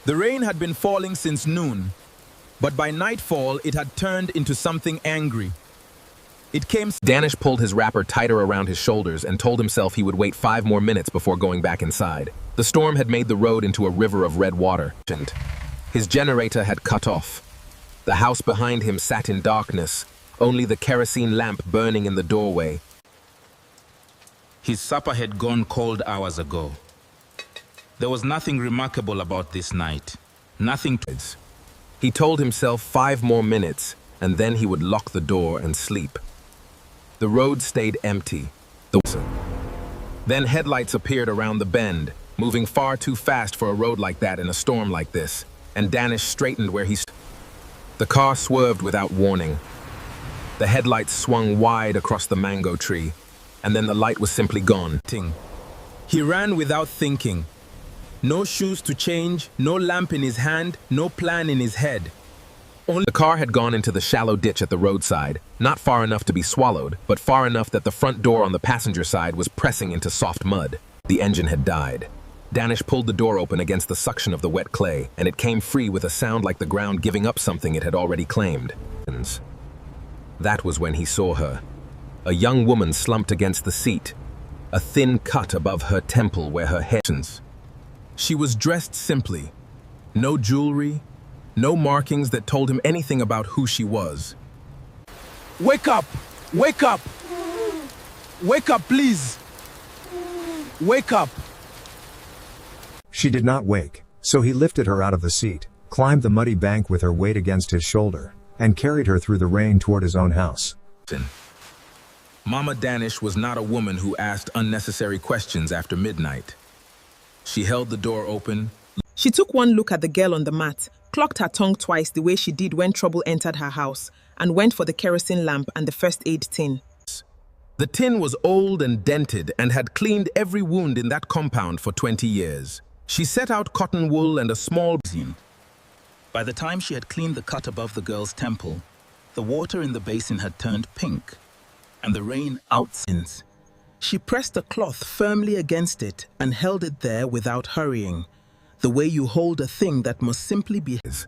The rain had been falling since noon, but by nightfall it had turned into something angry. It came. Danish pulled his wrapper tighter around his shoulders and told himself he would wait 5 more minutes before going back inside. The storm had made the road into a river of red water. His generator had cut off. The house behind him sat in darkness, only the kerosene lamp burning in the doorway. His supper had gone cold hours ago. There was nothing remarkable about this night. Nothing. He told himself 5 more minutes, and then he would lock the door and sleep. The road stayed empty. Then headlights appeared around the bend, moving far too fast for a road like that in a storm like this, and Danish straightened where he stood. The car swerved without warning. The headlights swung wide across the mango tree, and then the light was simply gone. He ran without thinking. No shoes to change, no lamp in his hand, no plan in his head. The car had gone into the shallow ditch at the roadside, not far enough to be swallowed, but far enough that the front door on the passenger side was pressing into soft mud. The engine had died. Danish pulled the door open against the suction of the wet clay, and it came free with a sound like the ground giving up something it had already claimed. That was when he saw her. A young woman slumped against the seat, a thin cut above her temple where her head. She was dressed simply. No jewelry, no markings that told him anything about who she was. Wake up! Wake up! Wake up, please! Wake up! She did not wake, so he lifted her out of the seat, climbed the muddy bank with her weight against his shoulder, and carried her through the rain toward his own house. Mama Danish was not a woman who asked unnecessary questions after midnight. She held the door open. She took one look at the girl on the mat, clocked her tongue twice the way she did when trouble entered her house, and went for the kerosene lamp and the first aid tin. The tin was old and dented and had cleaned every wound in that compound for 20 years. She set out cotton wool and a small basin. By the time she had cleaned the cut above the girl's temple, the water in the basin had turned pink, and the rain since. She pressed a cloth firmly against it and held it there without hurrying, the way you hold a thing that must simply be his.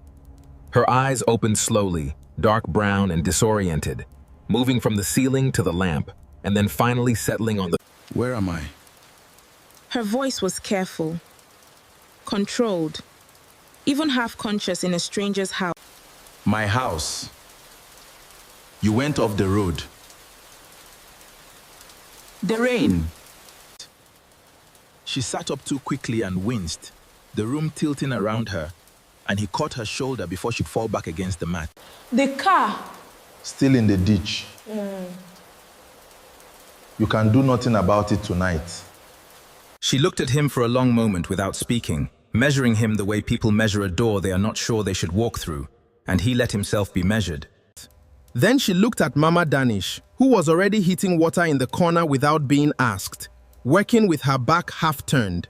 Her eyes opened slowly, dark brown and disoriented, moving from the ceiling to the lamp, and then finally settling on the... Where am I? Her voice was careful, controlled, even half-conscious in a stranger's house. My house. You went off the road. The rain. She sat up too quickly and winced, the room tilting around her, and he caught her shoulder before she'd fall back against the mat. The car. Still in the ditch. You can do nothing about it tonight. She looked at him for a long moment without speaking, measuring him the way people measure a door they are not sure they should walk through, and he let himself be measured. Then she looked at Mama Danish, who was already heating water in the corner without being asked, working with her back half turned.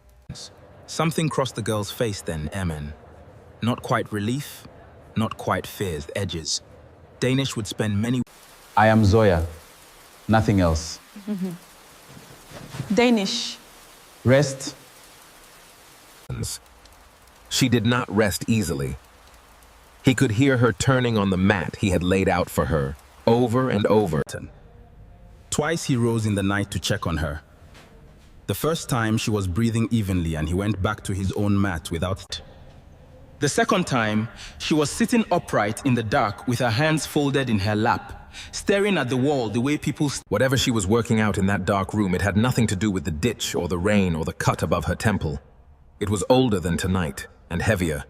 Something crossed the girl's face then, Emin. Not quite relief, not quite fear's edges. Danish would spend many... I am Zoya, nothing else. Danish. Rest. She did not rest easily. He could hear her turning on the mat he had laid out for her, over and over. Twice he rose in the night to check on her. The first time she was breathing evenly and he went back to his own mat without it. The second time, she was sitting upright in the dark with her hands folded in her lap, staring at the wall the way people... Whatever she was working out in that dark room, it had nothing to do with the ditch or the rain or the cut above her temple. It was older than tonight and heavier.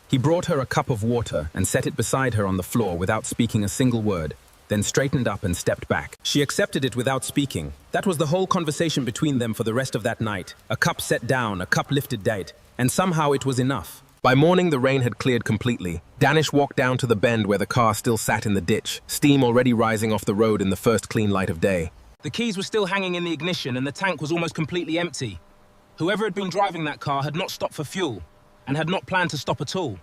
He brought her a cup of water and set it beside her on the floor without speaking a single word, then straightened up and stepped back. She accepted it without speaking. That was the whole conversation between them for the rest of that night. A cup set down, a cup lifted date, and somehow it was enough. By morning, the rain had cleared completely. Danish walked down to the bend where the car still sat in the ditch, steam already rising off the road in the first clean light of day. The keys were still hanging in the ignition and the tank was almost completely empty. Whoever had been driving that car had not stopped for fuel and had not planned to stop at all.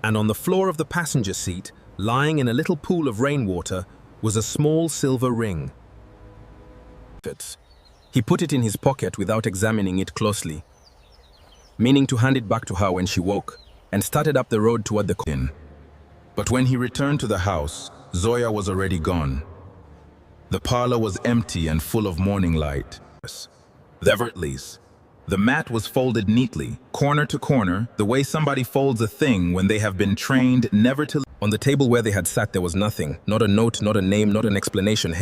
And on the floor of the passenger seat, lying in a little pool of rainwater, was a small silver ring. He put it in his pocket without examining it closely. meaning to hand it back to her when she woke, and started up the road toward the inn. But when he returned to the house, Zoya was already gone. The parlor was empty and full of morning light. The mat was folded neatly, corner to corner, the way somebody folds a thing when they have been trained never to. On the table where they had sat there was nothing, not a note, not a name, not an explanation,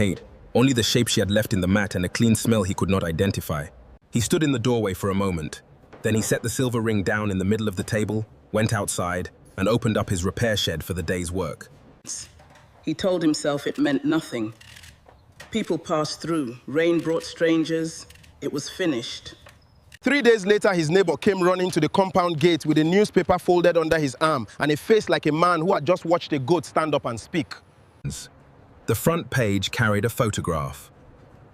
only the shape she had left in the mat and a clean smell he could not identify. He stood in the doorway for a moment. Then he set the silver ring down in the middle of the table, went outside, and opened up his repair shed for the day's work. He told himself it meant nothing. People passed through. Rain brought strangers. It was finished. 3 days later, his neighbor came running to the compound gate with a newspaper folded under his arm and a face like a man who had just watched a goat stand up and speak. The front page carried a photograph,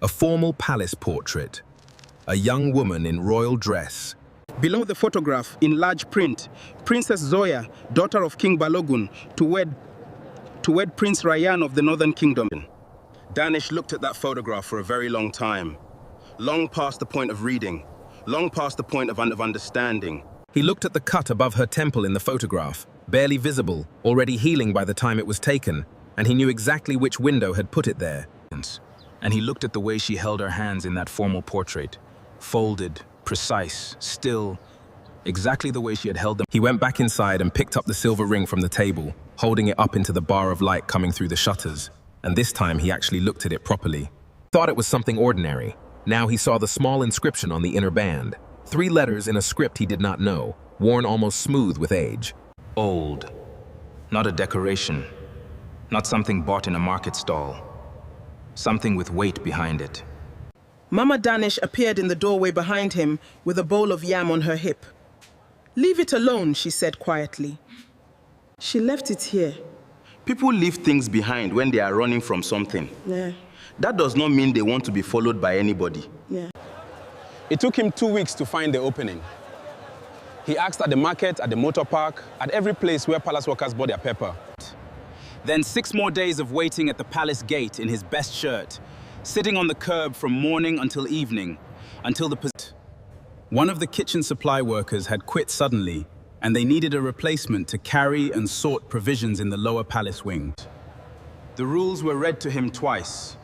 a formal palace portrait, a young woman in royal dress. Below the photograph, in large print, Princess Zoya, daughter of King Balogun, to wed Prince Ryan of the Northern Kingdom. Danish looked at that photograph for a very long time, long past the point of reading, long past the point of understanding. He looked at the cut above her temple in the photograph, barely visible, already healing by the time it was taken, and he knew exactly which window had put it there. And he looked at the way she held her hands in that formal portrait, folded, precise, still, exactly the way she had held them. He went back inside and picked up the silver ring from the table, holding it up into the bar of light coming through the shutters. And this time he actually looked at it properly. Thought it was something ordinary. Now he saw the small inscription on the inner band. 3 letters in a script he did not know, worn almost smooth with age. Old. Not a decoration. Not something bought in a market stall. Something with weight behind it. Mama Danish appeared in the doorway behind him with a bowl of yam on her hip. "Leave it alone," she said quietly. "She left it here." People leave things behind when they are running from something. Yeah. That does not mean they want to be followed by anybody. Yeah. It took him 2 weeks to find the opening. He asked at the market, at the motor park, at every place where palace workers bought their pepper. Then 6 more days of waiting at the palace gate in his best shirt, sitting on the curb from morning until evening, until one of the kitchen supply workers had quit suddenly, and they needed a replacement to carry and sort provisions in the lower palace wing. The rules were read to him twice.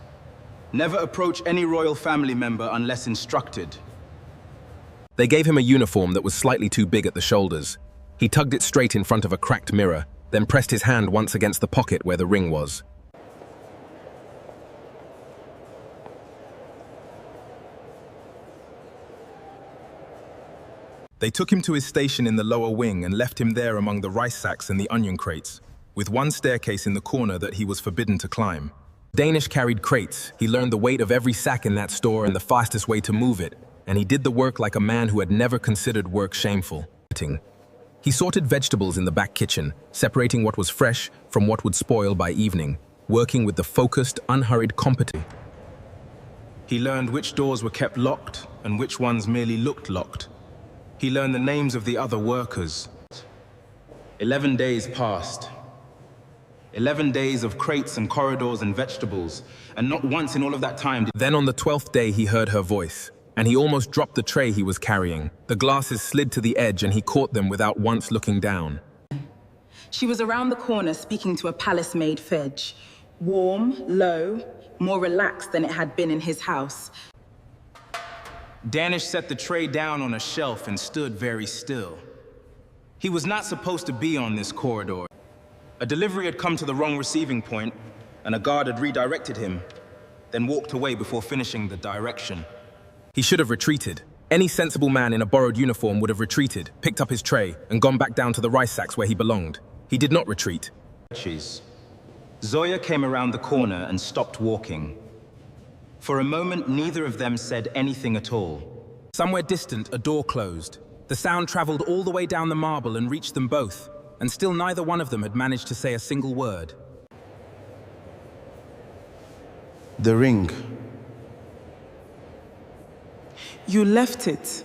Never approach any royal family member unless instructed. They gave him a uniform that was slightly too big at the shoulders. He tugged it straight in front of a cracked mirror, then pressed his hand once against the pocket where the ring was. They took him to his station in the lower wing and left him there among the rice sacks and the onion crates, with one staircase in the corner that he was forbidden to climb. Danish carried crates. He learned the weight of every sack in that store and the fastest way to move it, and he did the work like a man who had never considered work shameful. He sorted vegetables in the back kitchen, separating what was fresh from what would spoil by evening, working with the focused, unhurried competence. He learned which doors were kept locked and which ones merely looked locked. He learned the names of the other workers. 11 days passed. 11 days of crates and corridors and vegetables, and not once in all of that time. Then on the 12th day he heard her voice, and he almost dropped the tray he was carrying. The glasses slid to the edge and he caught them without once looking down. She was around the corner speaking to a palace-maid Fedge. Warm, low, more relaxed than it had been in his house. Danish set the tray down on a shelf and stood very still. He was not supposed to be on this corridor. A delivery had come to the wrong receiving point, and a guard had redirected him, then walked away before finishing the direction. He should have retreated. Any sensible man in a borrowed uniform would have retreated, picked up his tray, and gone back down to the rice sacks where he belonged. He did not retreat. Zoya came around the corner and stopped walking. For a moment, neither of them said anything at all. Somewhere distant, a door closed. The sound traveled all the way down the marble and reached them both, and still neither one of them had managed to say a single word. The ring. "You left it."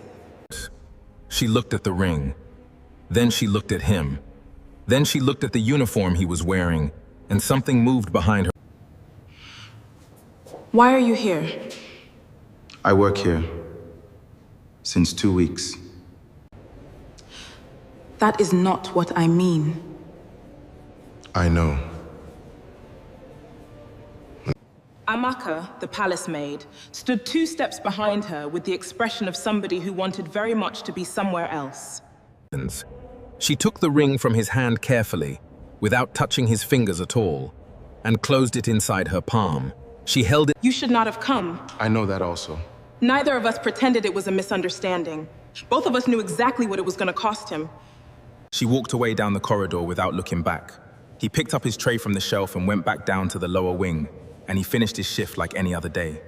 She looked at the ring. Then she looked at him. Then she looked at the uniform he was wearing, and something moved behind her. "Why are you here?" I work here. Since 2 weeks. That is not what I mean. I know. Amaka, the palace maid, stood 2 steps behind her with the expression of somebody who wanted very much to be somewhere else. She took the ring from his hand carefully, without touching his fingers at all, and closed it inside her palm. She held it. You should not have come. I know that also. Neither of us pretended it was a misunderstanding. Both of us knew exactly what it was going to cost him. She walked away down the corridor without looking back. He picked up his tray from the shelf and went back down to the lower wing, and he finished his shift like any other day.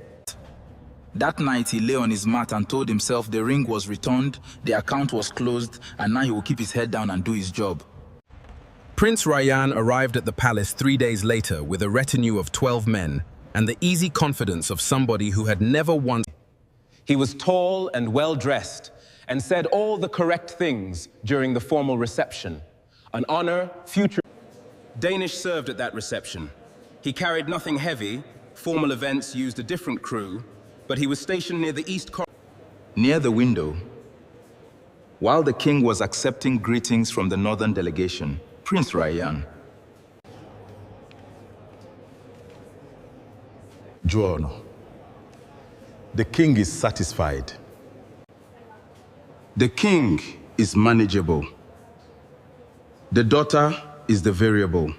That night, he lay on his mat and told himself the ring was returned, the account was closed, and now he will keep his head down and do his job. Prince Rayyan arrived at the palace 3 days later with a retinue of 12 men and the easy confidence of somebody who had never once. He was tall and well-dressed and said all the correct things during the formal reception. An honor, future. Danish served at that reception. He carried nothing heavy, formal events used a different crew, but he was stationed near the east corridor. Near the window, while the king was accepting greetings from the northern delegation, Prince Rayyan. Giorno, the king is satisfied. The king is manageable. The daughter is the variable.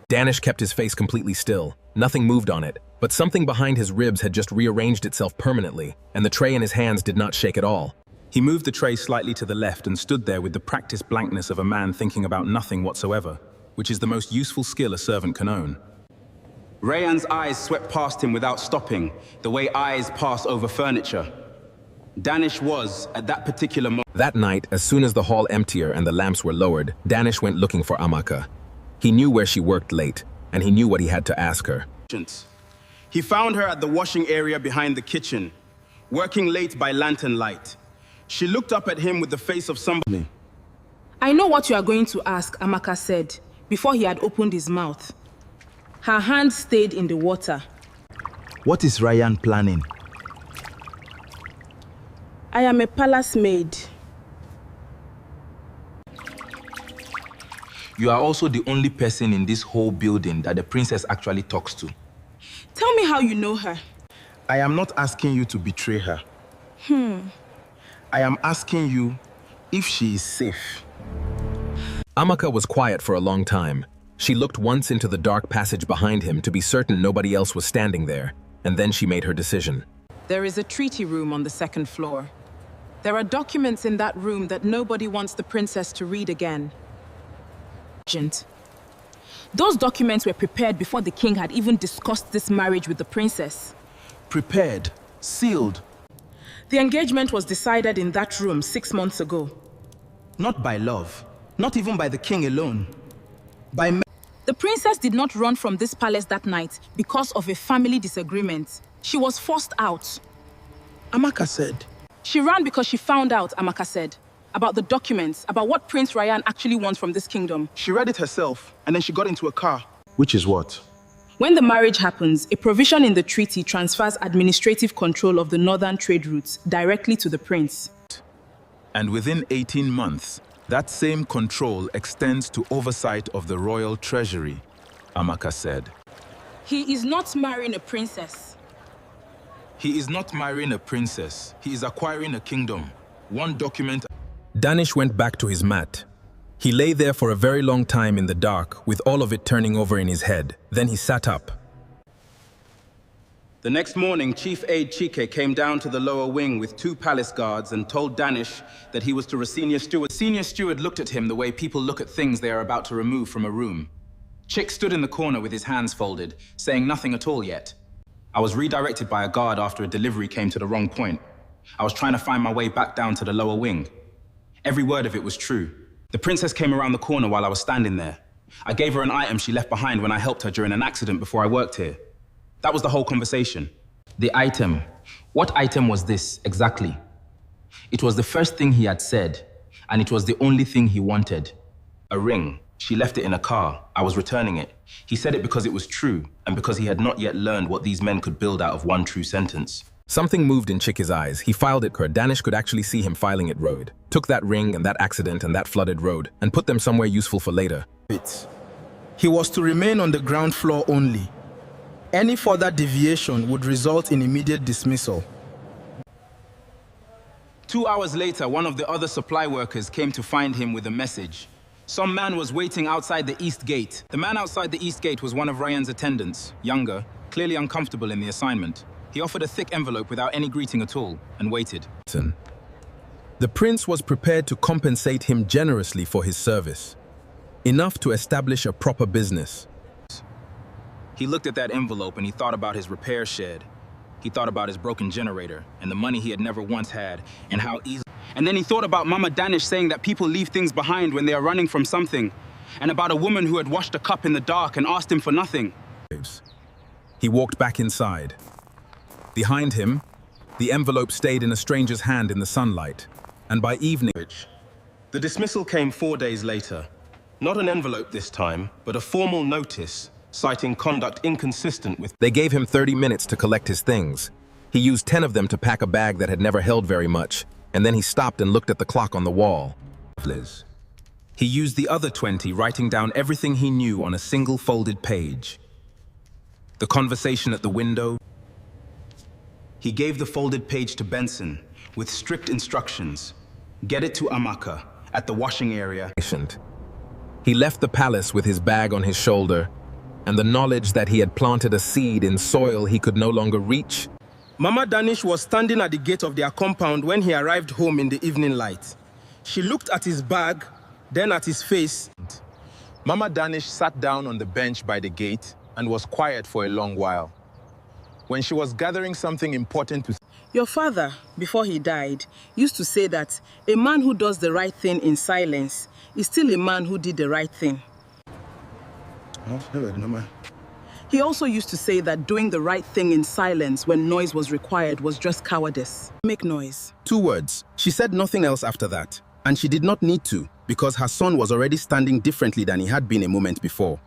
Danish kept his face completely still. Nothing moved on it, but something behind his ribs had just rearranged itself permanently, and the tray in his hands did not shake at all. He moved the tray slightly to the left and stood there with the practiced blankness of a man thinking about nothing whatsoever, which is the most useful skill a servant can own. Rayyan's eyes swept past him without stopping, the way eyes pass over furniture. Danish was, at that particular moment. That night, as soon as the hall emptier and the lamps were lowered, Danish went looking for Amaka. He knew where she worked late, and he knew what he had to ask her. He found her at the washing area behind the kitchen, working late by lantern light. She looked up at him with the face of somebody. I know what you are going to ask, Amaka said, before he had opened his mouth. Her hand stayed in the water. What is Rayyan planning? I am a palace maid. You are also the only person in this whole building that the princess actually talks to. Tell me how you know her. I am not asking you to betray her. I am asking you if she is safe. Amaka was quiet for a long time. She looked once into the dark passage behind him to be certain nobody else was standing there, and then she made her decision. There is a treaty room on the 2nd floor. There are documents in that room that nobody wants the princess to read again. Those documents were prepared before the king had even discussed this marriage with the princess. Prepared, sealed. The engagement was decided in that room 6 months ago. Not by love, not even by the king alone. The princess did not run from this palace that night because of a family disagreement. She was forced out. Amaka said. She ran because she found out, Amaka said, about the documents, about what Prince Rayyan actually wants from this kingdom. She read it herself, and then she got into a car. Which is what? When the marriage happens, a provision in the treaty transfers administrative control of the northern trade routes directly to the prince. And within 18 months, that same control extends to oversight of the royal treasury, Amaka said. He is not marrying a princess. He is not marrying a princess. He is acquiring a kingdom. One document. Danish went back to his mat. He lay there for a very long time in the dark, with all of it turning over in his head. Then he sat up. The next morning, Chief Aide Chike came down to the lower wing with 2 palace guards and told Danish that he was to a senior steward. Senior steward looked at him the way people look at things they are about to remove from a room. Chick stood in the corner with his hands folded, saying nothing at all yet. I was redirected by a guard after a delivery came to the wrong point. I was trying to find my way back down to the lower wing. Every word of it was true. The princess came around the corner while I was standing there. I gave her an item she left behind when I helped her during an accident before I worked here. That was the whole conversation. The item. What item was this, exactly? It was the first thing he had said, and it was the only thing he wanted. A ring. She left it in a car. I was returning it. He said it because it was true, and because he had not yet learned what these men could build out of one true sentence. Something moved in Chicky's eyes. He filed it. Danish could actually see him filing it. Road. Took that ring and that accident and that flooded road and put them somewhere useful for later. He was to remain on the ground floor only. Any further deviation would result in immediate dismissal. 2 hours later, one of the other supply workers came to find him with a message. Some man was waiting outside the east gate. The man outside the east gate was one of Ryan's attendants, younger, clearly uncomfortable in the assignment. He offered a thick envelope without any greeting at all and waited. The prince was prepared to compensate him generously for his service, enough to establish a proper business. He looked at that envelope and he thought about his repair shed. He thought about his broken generator and the money he had never once had and how easy. And then he thought about Mama Danish saying that people leave things behind when they are running from something, and about a woman who had washed a cup in the dark and asked him for nothing. He walked back inside. Behind him, the envelope stayed in a stranger's hand in the sunlight, and by evening... The dismissal came 4 days later. Not an envelope this time, but a formal notice citing conduct inconsistent with... They gave him 30 minutes to collect his things. He used 10 of them to pack a bag that had never held very much, and then he stopped and looked at the clock on the wall. He used the other 20, writing down everything he knew on a single folded page. The conversation at the window. He gave the folded page to Benson with strict instructions. Get it to Amaka at the washing area. He left the palace with his bag on his shoulder and the knowledge that he had planted a seed in soil he could no longer reach. Mama Danish was standing at the gate of their compound when he arrived home in the evening light. She looked at his bag, then at his face. Mama Danish sat down on the bench by the gate and was quiet for a long while. When she was gathering something important to... Your father, before he died, used to say that a man who does the right thing in silence is still a man who did the right thing. He also used to say that doing the right thing in silence when noise was required was just cowardice. Make noise. 2 words. She said nothing else after that, and she did not need to, because her son was already standing differently than he had been a moment before.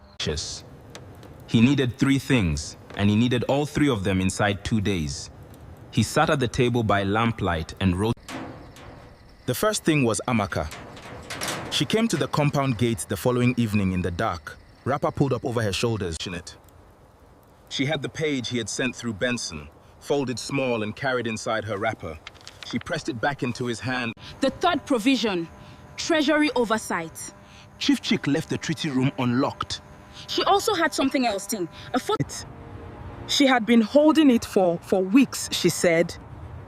He needed 3 things, and he needed all 3 of them inside 2 days. He sat at the table by lamplight and wrote. The first thing was Amaka. She came to the compound gate the following evening in the dark, wrapper pulled up over her shoulders. She had the page he had sent through Benson, folded small and carried inside her wrapper. She pressed it back into his hand. The third provision, Treasury oversight. Chief Chick left the treaty room unlocked. She also had something else, Ting. She had been holding it for weeks, she said,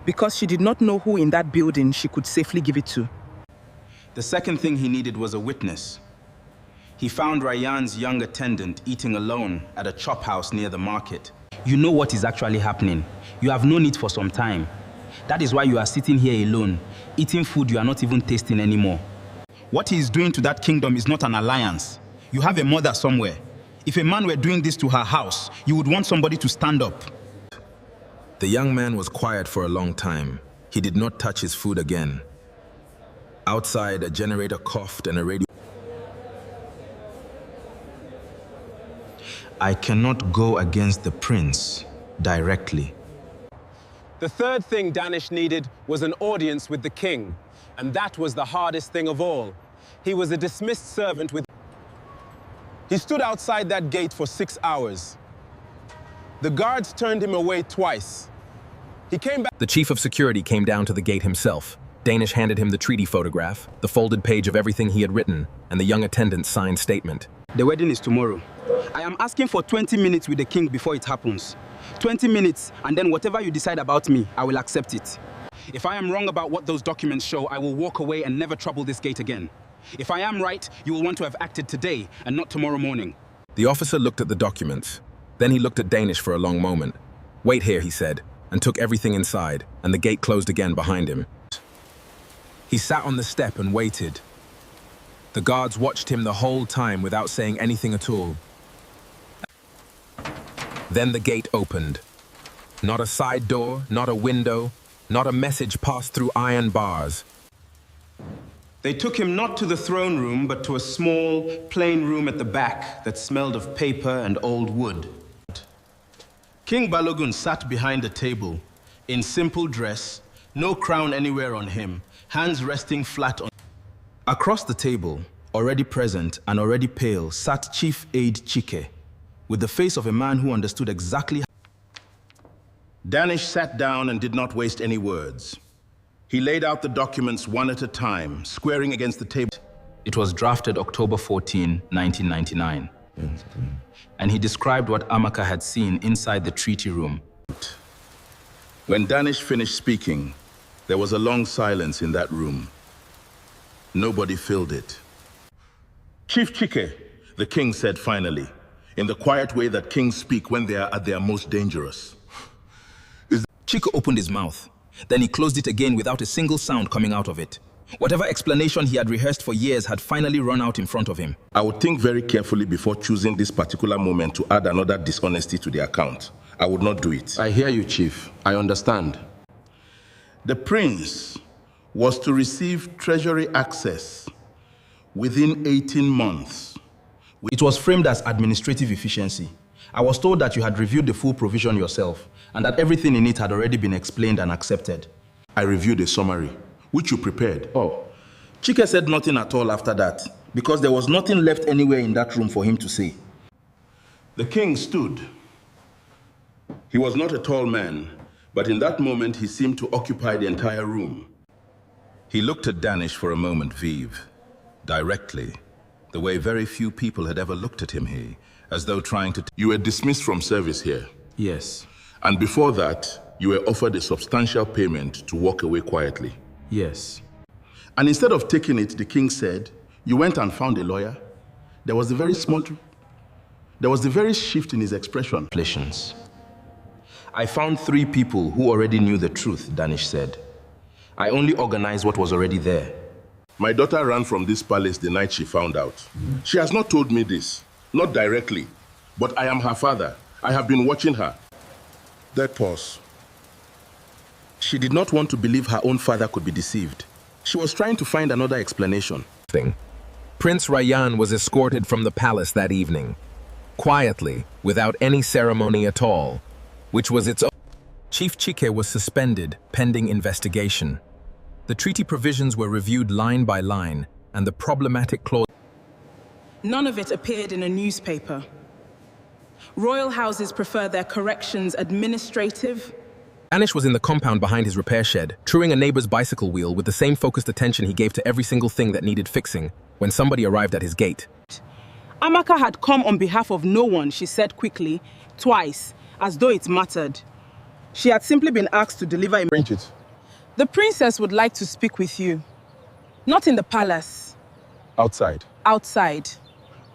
because she did not know who in that building she could safely give it to. The second thing he needed was a witness. He found Ryan's young attendant eating alone at a chop house near the market. You know what is actually happening. You have known it for some time. That is why you are sitting here alone, eating food you are not even tasting anymore. What he is doing to that kingdom is not an alliance. You have a mother somewhere. If a man were doing this to her house, you would want somebody to stand up. The young man was quiet for a long time. He did not touch his food again. Outside, a generator coughed and a radio... I cannot go against the prince directly. The third thing Danish needed was an audience with the king, and that was the hardest thing of all. He was a dismissed servant with... He stood outside that gate for 6 hours. The guards turned him away twice. He came back... The chief of security came down to the gate himself. Danish handed him the treaty photograph, the folded page of everything he had written, and the young attendant's signed statement. The wedding is tomorrow. I am asking for 20 minutes with the king before it happens. 20 minutes, and then whatever you decide about me, I will accept it. If I am wrong about what those documents show, I will walk away and never trouble this gate again. If I am right, you will want to have acted today and not tomorrow morning. The officer looked at the documents. Then he looked at Danish for a long moment. Wait here, he said, and took everything inside, and the gate closed again behind him. He sat on the step and waited. The guards watched him the whole time without saying anything at all. Then the gate opened. Not a side door, not a window, not a message passed through iron bars. They took him not to the throne room, but to a small, plain room at the back that smelled of paper and old wood. King Balogun sat behind the table, in simple dress, no crown anywhere on him, hands resting flat on. Across the table, already present and already pale, sat Chief Aide Chike, with the face of a man who understood exactly. Danish sat down and did not waste any words. He laid out the documents one at a time, squaring against the table. It was drafted October 14, 1999. And he described what Amaka had seen inside the treaty room. When Danish finished speaking, there was a long silence in that room. Nobody filled it. Chief Chike, the king said finally, in the quiet way that kings speak when they are at their most dangerous. Chike opened his mouth. Then he closed it again without a single sound coming out of it. Whatever explanation he had rehearsed for years had finally run out in front of him. I would think very carefully before choosing this particular moment to add another dishonesty to the account. I would not do it. I hear you, Chief. I understand. The prince was to receive treasury access within 18 months. It was framed as administrative efficiency. I was told that you had reviewed the full provision yourself and that everything in it had already been explained and accepted. I reviewed a summary, which you prepared. Oh. Chike said nothing at all after that, because there was nothing left anywhere in that room for him to say. The king stood. He was not a tall man, but in that moment he seemed to occupy the entire room. He looked at Danish for a moment, Vive, directly, the way very few people had ever looked at him here, as though trying to... You were dismissed from service here. Yes. And before that, you were offered a substantial payment to walk away quietly. Yes. And instead of taking it, the king said, you went and found a lawyer. There was a very shift in his expression. I found 3 people who already knew the truth, Danish said. I only organized what was already there. My daughter ran from this palace the night she found out. She has not told me this, not directly, but I am her father. I have been watching her. That pause. She did not want to believe her own father could be deceived. She was trying to find another explanation. Prince Rayyan was escorted from the palace that evening, quietly, without any ceremony at all, which was its own. Chief Chike was suspended pending investigation. The treaty provisions were reviewed line by line, and the problematic clause. None of it appeared in a newspaper. Royal houses prefer their corrections administrative. Danish was in the compound behind his repair shed, truing a neighbor's bicycle wheel with the same focused attention he gave to every single thing that needed fixing when somebody arrived at his gate. Amaka had come on behalf of no one, she said quickly, twice, as though it mattered. She had simply been asked to deliver a Print it. The princess would like to speak with you. Not in the palace. Outside. Outside.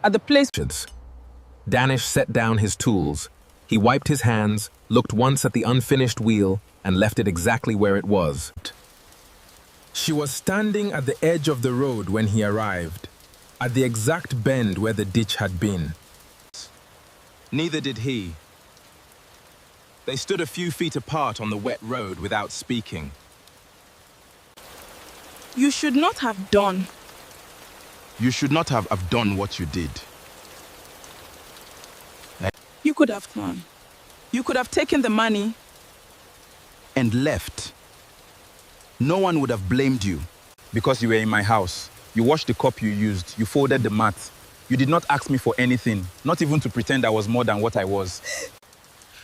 At the place. Danish set down his tools. He wiped his hands, looked once at the unfinished wheel, and left it exactly where it was. She was standing at the edge of the road when he arrived, at the exact bend where the ditch had been. Neither did he. They stood a few feet apart on the wet road without speaking. You should not have done. You should not have done what you did. You could have gone. You could have taken the money. And left. No one would have blamed you because you were in my house. You washed the cup you used. You folded the mat. You did not ask me for anything, not even to pretend I was more than what I was.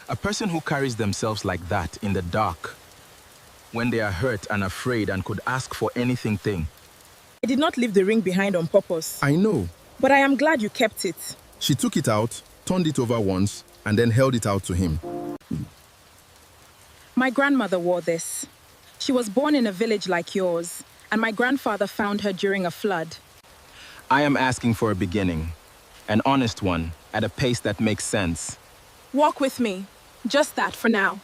A person who carries themselves like that in the dark, when they are hurt and afraid and could ask for anything. I did not leave the ring behind on purpose. I know. But I am glad you kept it. She took it out, turned it over once, and then held it out to him. My grandmother wore this. She was born in a village like yours, and my grandfather found her during a flood. I am asking for a beginning, an honest one, at a pace that makes sense. Walk with me. Just that for now.